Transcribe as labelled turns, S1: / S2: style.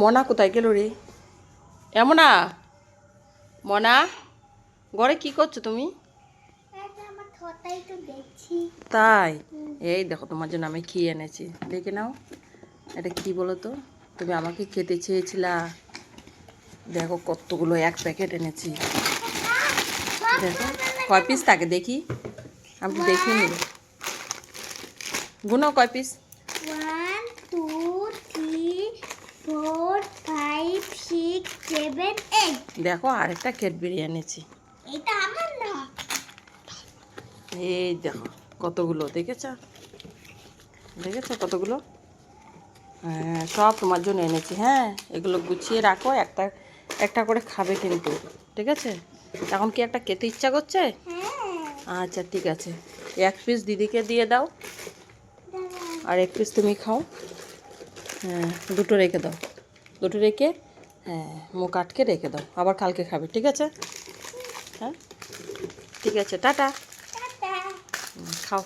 S1: মনা কোথায় গেল রে? এমনা মনা, ঘরে কি করছো তুমি? তাই? এই দেখো তোমার জন্য আমি খেয়ে এনেছি, দেখে নাও। এটা কি বলো তো, তুমি আমাকে খেতে চেয়েছিলা। দেখো কতগুলো এক প্যাকেট এনেছি। দেখো কয় পিস থাকে দেখি, আমি তো দেখিনি। গুনো কয় পিস।
S2: 1 2 3 4 5 6 7 8।
S1: দেখো আরেকটা ক্যাডবেরি এনেছি।
S2: এটা আমার না।
S1: এই দেখো কতগুলো, দেখেছো দেখেছো কতগুলো? হ্যাঁ সব তোমার জন্য এনেছি। হ্যাঁ এগুলো গুছিয়ে রাখো, একটা একটা করে খাবে কিন্তু, ঠিক আছে? এখন কি একটা খেতে ইচ্ছা করছে? আচ্ছা ঠিক আছে, এক পিস দিদিকে দিয়ে দাও, আর এক পিস তুমি খাও। হ্যাঁ দুটো রেখে দাও, দুটো রেখে, হ্যাঁ মুখ আটকে রেখে দাও, আবার কালকে খাবে, ঠিক আছে? হ্যাঁ ঠিক আছে, টাটা। খাও।